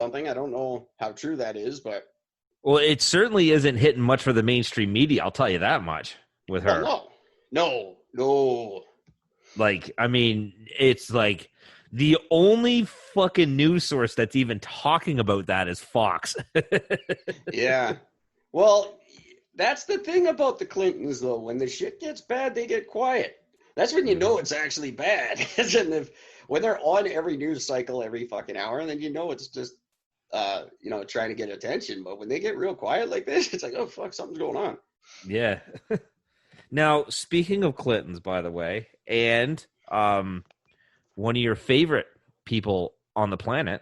something. I don't know how true that is, but Well, it certainly isn't hitting much for the mainstream media. I'll tell you that much with well, her. no. Like, I mean, it's like the only fucking news source that's even talking about that is Fox. Yeah. Well, that's the thing about the Clintons, though. When the shit gets bad, they get quiet. That's when you know it's actually bad. When they're on every news cycle every fucking hour, and then you know it's just, trying to get attention. But when they get real quiet like this, it's like, oh fuck, something's going on. Yeah. Now, speaking of Clintons, by the way, and one of your favorite people on the planet,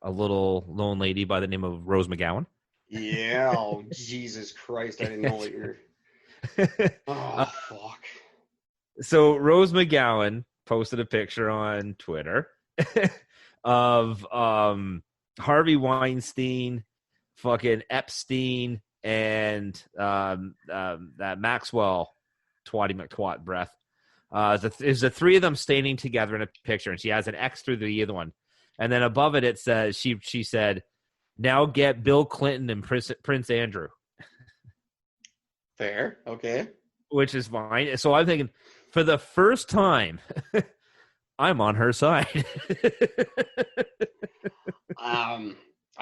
a little lone lady by the name of Rose McGowan. Yeah. Oh, Jesus Christ! I didn't know what you're. Oh fuck. So Rose McGowan posted a picture on Twitter of Harvey Weinstein, fucking Epstein, and that Maxwell Twatty McTwat breath. There's the three of them standing together in a picture, and she has an X through the other one. And then above it, it says, she said, now get Bill Clinton and Prince Andrew. Fair. Okay. Which is fine. So I'm thinking, for the first time, I'm on her side.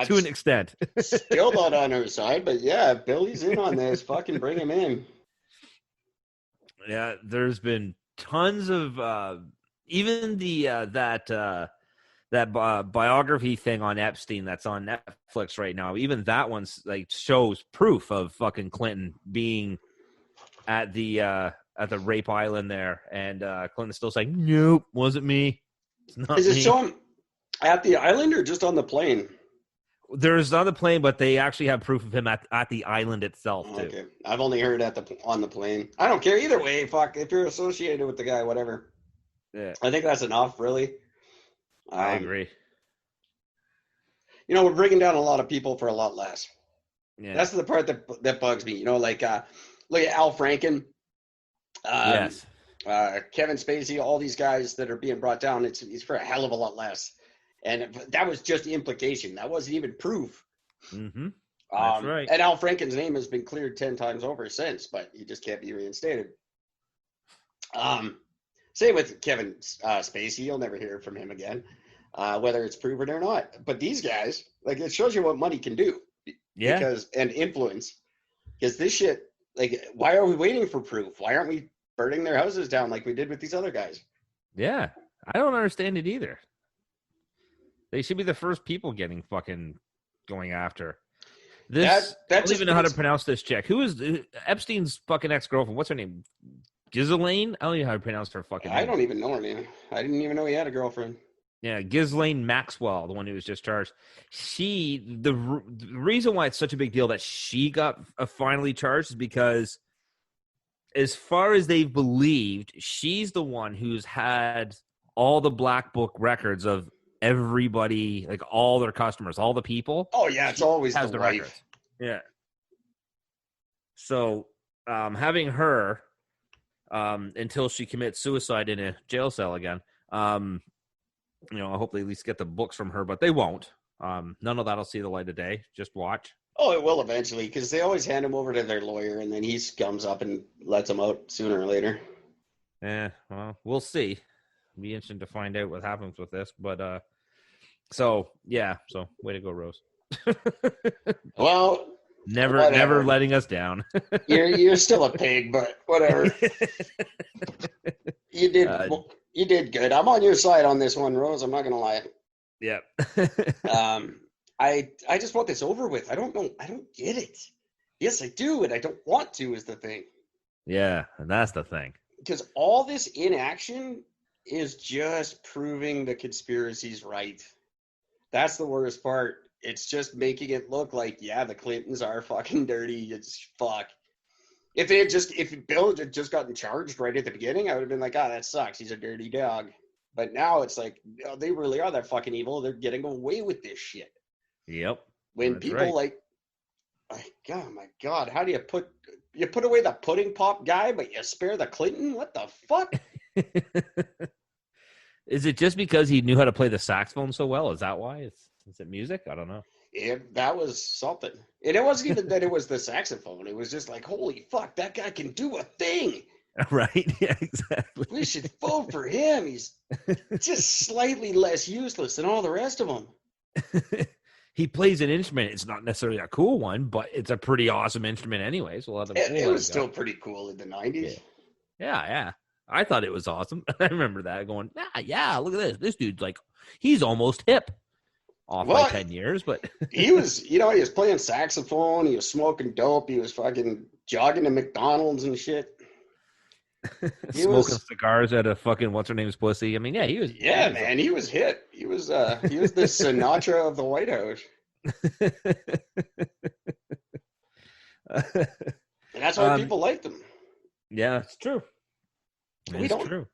To an extent. Still not on her side, but yeah, if Billy's in on this, fucking bring him in. Yeah, there's been tons of even the that biography thing on Epstein that's on Netflix right now. Even that one's like shows proof of fucking Clinton being at the rape island there, and Clinton's still saying, "Nope, wasn't me. It's not Is it me." shown at the island or just on the plane? There's on the plane, but they actually have proof of him at the island itself too. Okay, I've only heard on the plane. I don't care either way. Fuck, if you're associated with the guy, whatever. Yeah, I think that's enough, really. I agree. We're bringing down a lot of people for a lot less. Yeah, that's the part that bugs me. Look at Al Franken. Yes. Kevin Spacey, all these guys that are being brought down, it's for a hell of a lot less. And that was just the implication. That wasn't even proof. Mm-hmm. That's right. And Al Franken's name has been cleared 10 times over since, but he just can't be reinstated. Same with Kevin Spacey. You'll never hear from him again, whether it's proven or not. But these guys, like, it shows you what money can do. Yeah. And influence. Because this shit, like, why are we waiting for proof? Why aren't we burning their houses down like we did with these other guys? Yeah. I don't understand it either. They should be the first people getting fucking going after this. I don't even know how to pronounce this chick. Who is Epstein's fucking ex-girlfriend? What's her name? Ghislaine? I don't even know how to pronounce her fucking name. I don't even know her name. I didn't even know he had a girlfriend. Yeah, Ghislaine Maxwell, the one who was just charged. The reason why it's such a big deal that she got finally charged is because, as far as they've believed, she's the one who's had all the black book records of everybody, like all their customers, all the people. Oh yeah, it's always has the records. Yeah. So having her until she commits suicide in a jail cell again, I hope they at least get the books from her, but they won't. None of that'll see the light of day. Just watch. Oh, it will eventually, because they always hand him over to their lawyer, and then he scums up and lets them out sooner or later. Yeah, well, we'll see. It'll be interesting to find out what happens with this, but so way to go, Rose. Well, never letting us down. You're still a pig, but whatever. You did good. I'm on your side on this one, Rose. I'm not gonna lie. Yeah. I just want this over with. I don't know. I don't get it. Yes, I do, and I don't want to is the thing. Yeah, and that's the thing. Because all this inaction is just proving the conspiracy's right. That's the worst part. It's just making it look like, yeah, the Clintons are fucking dirty as fuck. If Bill had just gotten charged right at the beginning, I would have been like, that sucks. He's a dirty dog. But now it's like, they really are that fucking evil. They're getting away with this shit. Yep. When that's people right. oh my God, how do you put away the pudding pop guy, but you spare the Clinton? What the fuck? Is it just because he knew how to play the saxophone so well? Is that why? Is it music? I don't know. That was something. And it wasn't even that it was the saxophone. It was just like, holy fuck, that guy can do a thing. Right? Yeah, exactly. We should vote for him. He's just slightly less useless than all the rest of them. He plays an instrument. It's not necessarily a cool one, but it's a pretty awesome instrument anyways. It was still pretty cool in the 90s. Yeah. I thought it was awesome. I remember that going, yeah, look at this. This dude's like, he's almost hip. Off by 10 years, but he was playing saxophone, he was smoking dope, he was fucking jogging to McDonald's and shit. Smoking cigars at a fucking what's her name's pussy. I mean, yeah, he was. Yeah, man, he was hit. He was the Sinatra of the White House. And that's why people liked him. Yeah, it's true. It's true.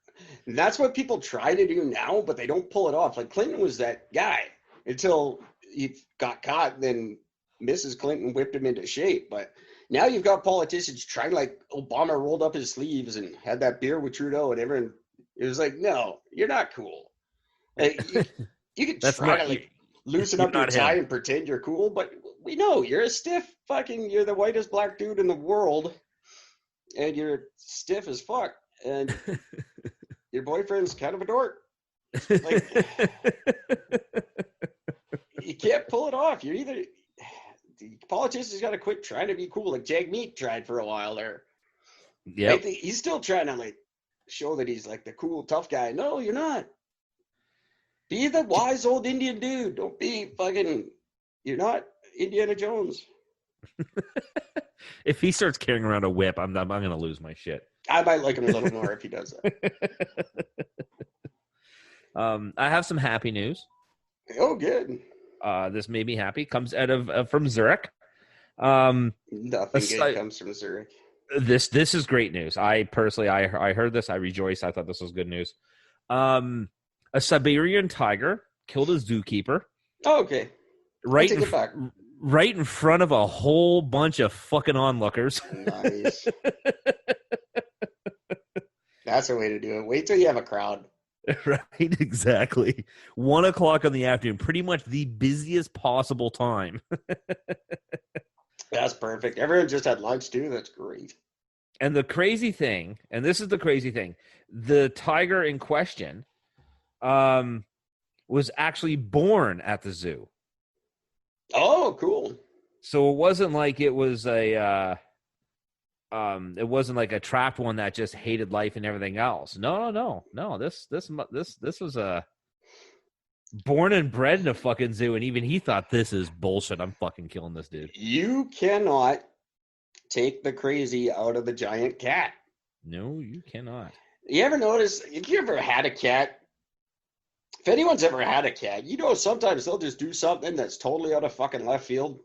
And that's what people try to do now, but they don't pull it off. Like Clinton was that guy. Until he got caught, and then Mrs. Clinton whipped him into shape. But now you've got politicians trying, like Obama rolled up his sleeves and had that beer with Trudeau, and everyone, it was like, no, you're not cool. Like, you can try to loosen up your tie and pretend you're cool, but we know you're a stiff you're the whitest black dude in the world, and you're stiff as fuck, and your boyfriend's kind of a dork. Like, you can't pull it off. You're either the politicians got to quit trying to be cool, like Jagmeet tried for a while there. Yeah, like he's still trying to like show that he's like the cool tough guy. No, you're not. Be the wise old Indian dude. Don't be fucking. You're not Indiana Jones. If he starts carrying around a whip, I'm gonna lose my shit. I might like him a little more if he does that. I have some happy news. Oh, good. This made me happy. Comes out of from Zurich. Nothing good comes from Zurich. This is great news. I personally, I heard this. I rejoiced. I thought this was good news. A Siberian tiger killed a zookeeper. Oh, okay. Right in front of a whole bunch of fucking onlookers. Nice. That's a way to do it. Wait till you have a crowd. Right, exactly. 1:00 in the afternoon, pretty much the busiest possible time. That's perfect. Everyone just had lunch too. That's great. And the crazy thing, and this is the crazy thing, the tiger in question was actually born at the zoo. Oh, cool. So it wasn't like it was a it wasn't like a trapped one that just hated life and everything else. No. This was a born and bred in a fucking zoo, and even he thought, this is bullshit. I'm fucking killing this dude. You cannot take the crazy out of the giant cat. No, you cannot. You ever notice, if you ever had a cat, if anyone's ever had a cat, you know sometimes they'll just do something that's totally out of fucking left field.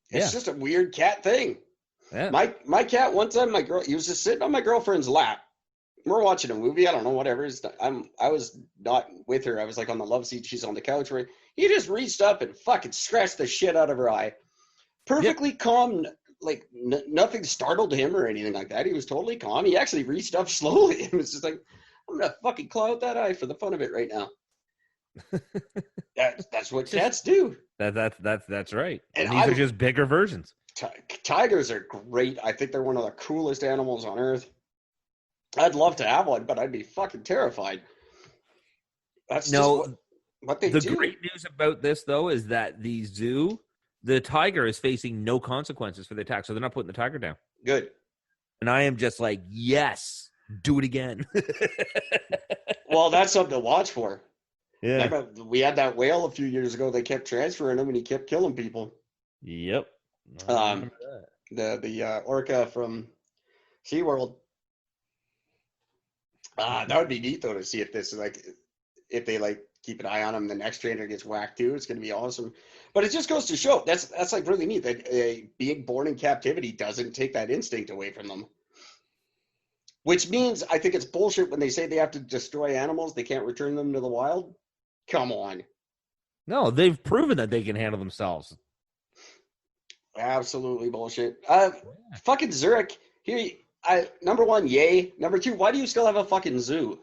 It's just a weird cat thing. Yeah. My cat, one time, he was just sitting on my girlfriend's lap. We're watching a movie. I don't know, whatever. I was not with her. I was like on the love seat. She's on the couch. Right? He just reached up and fucking scratched the shit out of her eye. Perfectly calm. Like nothing startled him or anything like that. He was totally calm. He actually reached up slowly and was just like, I'm going to fucking claw out that eye for the fun of it right now. That's what cats do. That's right. And these are just bigger versions. Tigers are great. I think they're one of the coolest animals on earth. I'd love to have one, but I'd be fucking terrified. That's just what they do. The great news about this, though, is that the tiger is facing no consequences for the attack, so they're not putting the tiger down. Good. And I am just like, yes, do it again. Well, that's something to watch for. Yeah. Remember, we had that whale a few years ago. They kept transferring him, and he kept killing people. Yep. The orca from SeaWorld. That would be neat though to see if they keep an eye on him. The next trainer gets whacked too. It's going to be awesome. But it just goes to show that's like really neat that being born in captivity doesn't take that instinct away from them. Which means I think it's bullshit when they say they have to destroy animals. They can't return them to the wild. Come on. No, they've proven that they can handle themselves. Absolutely bullshit. Fucking Zurich. Here, number one, yay. Number two, why do you still have a fucking zoo?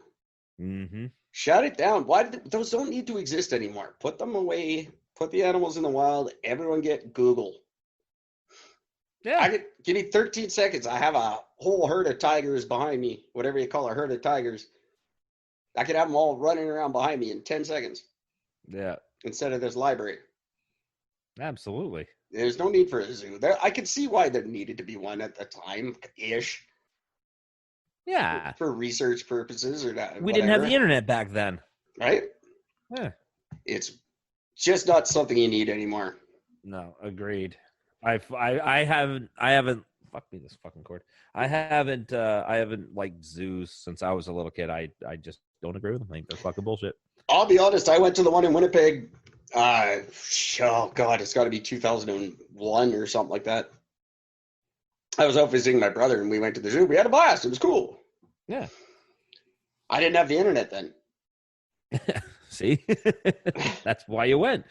Mm-hmm. Shut it down. Those don't need to exist anymore. Put them away. Put the animals in the wild. Everyone get Google. Yeah. Give me 13 seconds. I have a whole herd of tigers behind me, whatever you call a herd of tigers. I could have them all running around behind me in 10 seconds Yeah. instead of this library. Absolutely. There's no need for a zoo. I could see why there needed to be one at the time-ish. Yeah. For research purposes or that. We didn't have the internet back then. Right? Yeah. It's just not something you need anymore. No, agreed. I haven't fuck me this fucking cord. I haven't liked zoos since I was a little kid. I just don't agree with them. I think they're fucking bullshit. I'll be honest, I went to the one in Winnipeg. Oh God, it's got to be 2001 or something like that. I was out visiting my brother and we went to the zoo. We had a blast. It was cool. Yeah. I didn't have the internet then. See? That's why you went.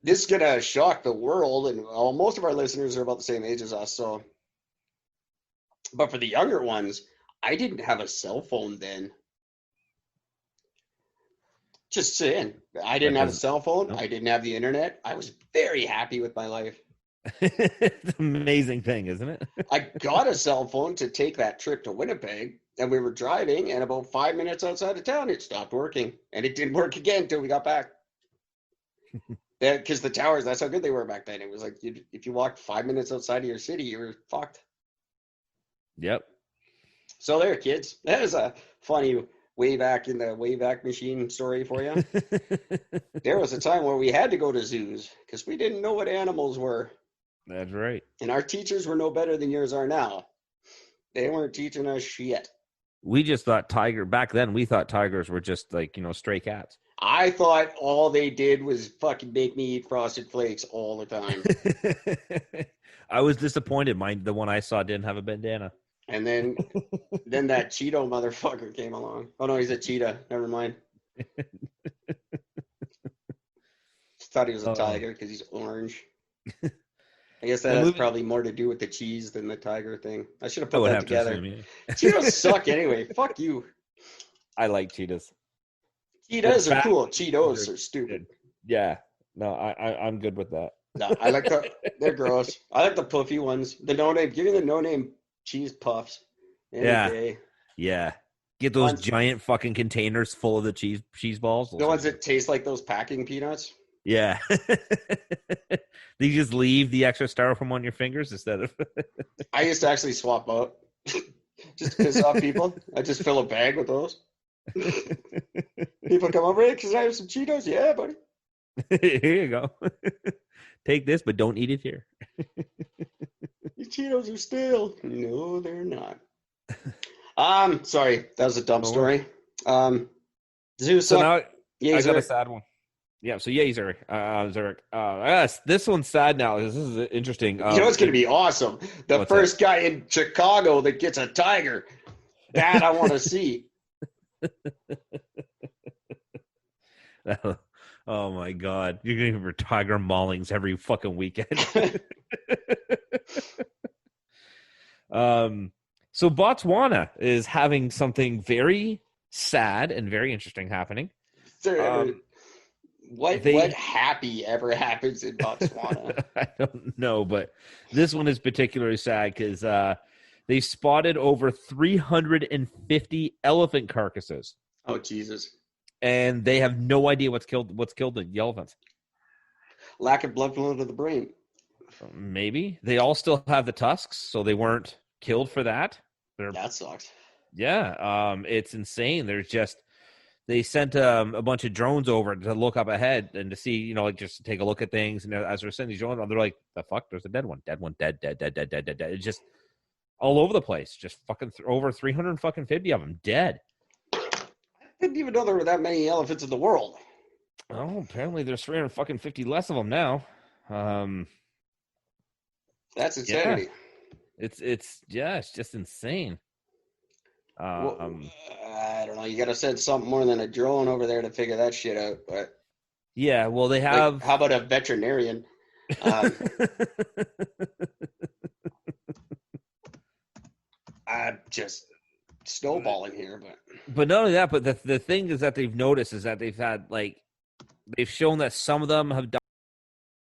This is going to shock the world, and most of our listeners are about the same age as us. So, but for the younger ones, I didn't have a cell phone then. Just saying. I didn't have a cell phone. I didn't have the internet. I was very happy with my life. It's an amazing thing, isn't it? I got a cell phone to take that trip to Winnipeg, and we were driving, and about 5 minutes outside of town, it stopped working, and it didn't work again until we got back. Because the towers, that's how good they were back then. It was like if you walked 5 minutes outside of your city, you were fucked. Yep. So there, kids. That is a funny way back in the Wayback Machine story for you. There was a time where we had to go to zoos because we didn't know what animals were. That's right. And our teachers were no better than yours are now. They weren't teaching us shit. We just thought back then we thought tigers were just like, stray cats. I thought all they did was fucking make me eat Frosted Flakes all the time. I was disappointed. The one I saw didn't have a bandana. And then that Cheeto motherfucker came along. Oh no, he's a cheetah. Never mind. Thought he was a tiger because he's orange. I guess that has probably more to do with the cheese than the tiger thing. I should have put that together. Cheetos suck anyway. Fuck you. I like cheetahs. Cheetahs are cool. Cheetos are stupid. Yeah. No, I'm good with that. No, I like they're gross. I like the puffy ones. The no-name. Give me the no-name cheese puffs. Yeah. Get those giant fucking containers full of the cheese balls. The ones that taste like those packing peanuts. Yeah. You just leave the extra styrofoam on your fingers instead of. I used to actually swap out just to piss off people. I just fill a bag with those. People come over, hey, can I have some Cheetos? Yeah, buddy. Here you go. Take this, but don't eat it here. These Cheetos are stale. No, they're not. Sorry, that was a dumb story. Zoo. So now I got a sad one. Yeah, so yay, Zurich. Yes, this one's sad now. This is interesting. You know it's going to be awesome. The first guy in Chicago that gets a tiger. That I want to see. Oh my God. You're going to for tiger maulings every fucking weekend. So Botswana is having something very sad and very interesting happening. What happy ever happens in Botswana? I don't know, but this one is particularly sad because they spotted over 350 elephant carcasses. Oh Jesus! And they have no idea what's killed the elephants. Lack of blood flow to the brain. Maybe they all still have the tusks, so they weren't killed for that. That sucks. Yeah, it's insane. They sent a bunch of drones over to look up ahead and to see, just to take a look at things. And as they're sending these drones, they're like, "The fuck? There's a dead one. Dead one. Dead. It's just all over the place. Just fucking over 350 of them dead. I didn't even know there were that many elephants in the world. Oh, apparently there's 350 less of them now. That's insanity. Yeah. It's just insane. I don't know. You got to send something more than a drone over there to figure that shit out. But yeah, well, they have. How about a veterinarian? I'm just snowballing here, but not only that, but the thing is that they've noticed is that they've had they've shown that some of them have